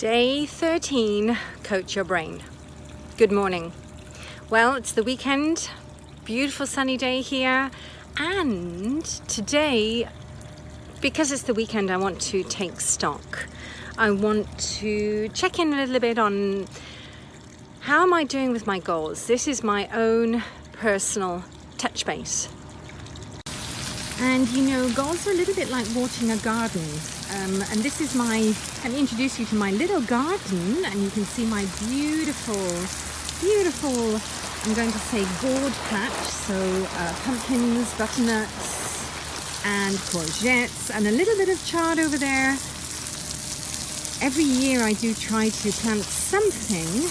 Day 13, Coach Your Brain. Good morning. Well, it's the weekend, beautiful sunny day here, and today, because it's the weekend, I want to take stock. I want to check in a little bit on how am I doing with my goals. This is my own personal touch base. And you know, goals are a little bit like watering a garden. And this is let me introduce you to my little garden, and you can see my beautiful, I'm going to say gourd patch. So pumpkins, butternuts, and courgettes, and a little bit of chard over there. Every year I do try to plant something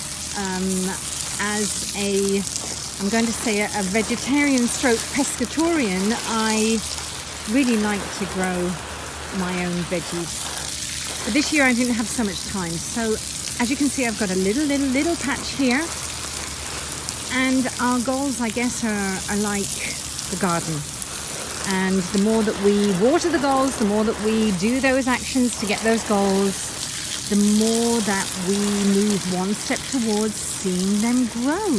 as I'm going to say a vegetarian stroke pescatarian. I really like to grow my own veggies, but this year I didn't have so much time. So as you can see, I've got a little patch here, and our goals, I guess, are like the garden. And the more that we water the goals, the more that we do those actions to get those goals, the more that we move one step towards seeing them grow.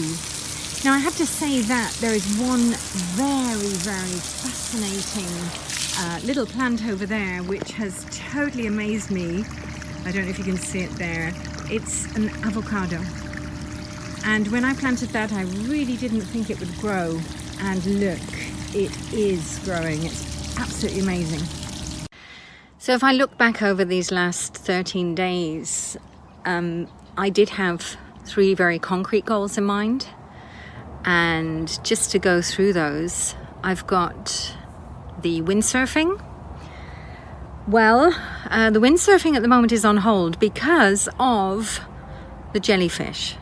Now, I have to say that there is one very fascinating little plant over there which has totally amazed me. I don't know if you can see it there. It's an avocado. And when I planted that, I really didn't think it would grow. And look, it is growing. It's absolutely amazing. So if I look back over these last 13 days, I did have 3 very concrete goals in mind. And just to go through those, I've got the windsurfing. Well, the windsurfing at the moment is on hold because of the jellyfish.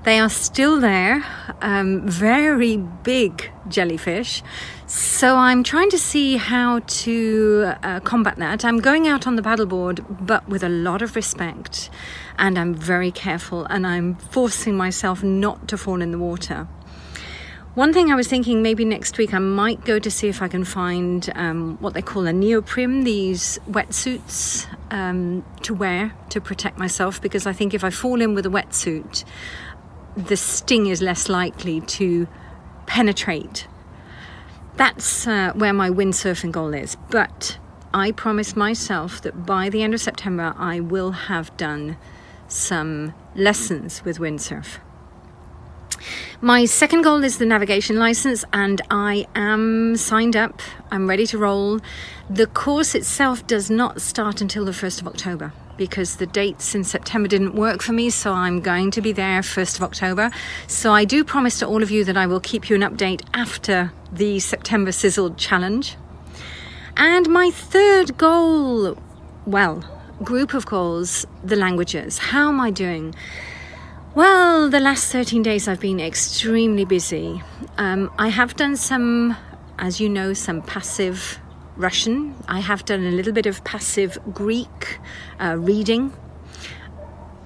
They are still there, very big jellyfish. So I'm trying to see how to combat that. I'm going out on the paddleboard, but with a lot of respect, and I'm very careful, and I'm forcing myself not to fall in the water. One thing I was thinking, maybe next week I might go to see if I can find what they call a neoprene, these wetsuits to wear to protect myself, because I think if I fall in with a wetsuit, the sting is less likely to penetrate. That's where my windsurfing goal is. But I promised myself that by the end of September, I will have done some lessons with windsurf. My second goal is the navigation license, and I am signed up. I'm ready to roll. The course itself does not start until the 1st of October because the dates in September didn't work for me, so I'm going to be there 1st of October. So I do promise to all of you that I will keep you an update after the September Sizzled Challenge. And my third goal, well, group of goals, the languages. How am I doing? Well, the last 13 days I've been extremely busy. I have done some, as you know, some passive Russian. I have done a little bit of passive Greek reading.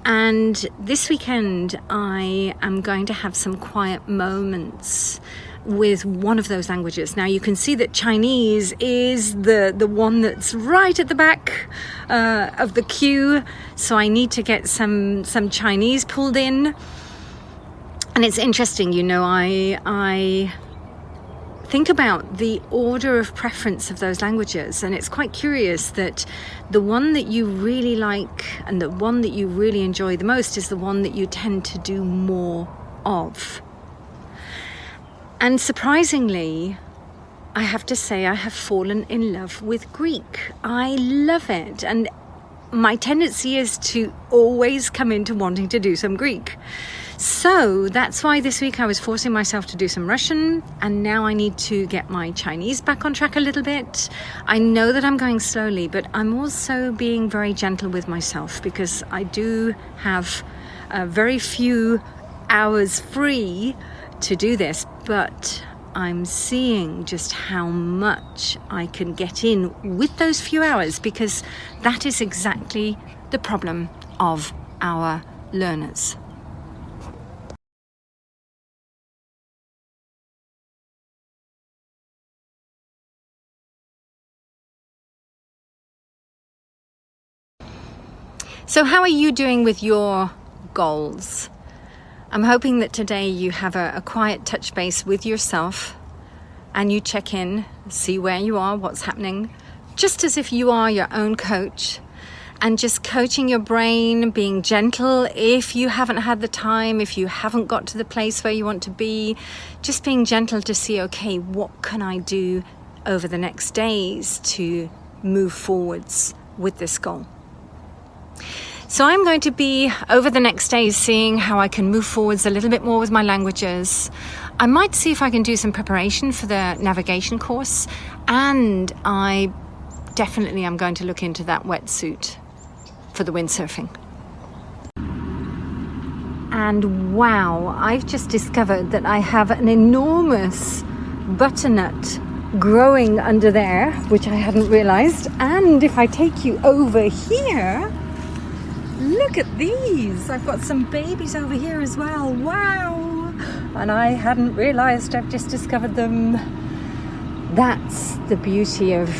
And this weekend I am going to have some quiet moments with one of those languages. Now you can see that Chinese is the one that's right at the back of the queue, so I need to get some Chinese pulled in. And it's interesting, you know, I think about the order of preference of those languages, and it's quite curious that the one that you really like and the one that you really enjoy the most is the one that you tend to do more of. And surprisingly, I have to say I have fallen in love with Greek. I love it. And my tendency is to always come into wanting to do some Greek. So that's why this week I was forcing myself to do some Russian, and now I need to get my Chinese back on track a little bit. I know that I'm going slowly, but I'm also being very gentle with myself because I do have very few hours free to do this, but I'm seeing just how much I can get in with those few hours, because that is exactly the problem of our learners. So how are you doing with your goals? I'm hoping that today you have a quiet touch base with yourself and you check in, see where you are, what's happening, just as if you are your own coach, and just coaching your brain, being gentle if you haven't had the time, if you haven't got to the place where you want to be, just being gentle to see, okay, what can I do over the next days to move forwards with this goal? So I'm going to be, over the next days, seeing how I can move forwards a little bit more with my languages. I might see if I can do some preparation for the navigation course, and I definitely am going to look into that wetsuit for the windsurfing. And wow, I've just discovered that I have an enormous butternut growing under there, which I hadn't realized. And if I take you over here, look at these. I've got some babies over here as well. Wow. And I hadn't realized I've just discovered them. That's the beauty of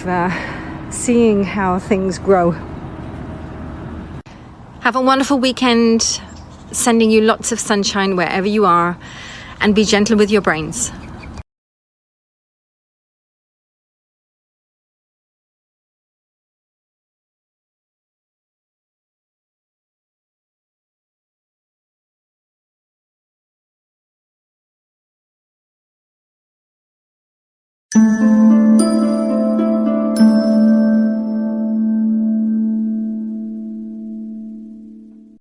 seeing how things grow. Have a wonderful weekend. Sending you lots of sunshine wherever you are. And be gentle with your brains.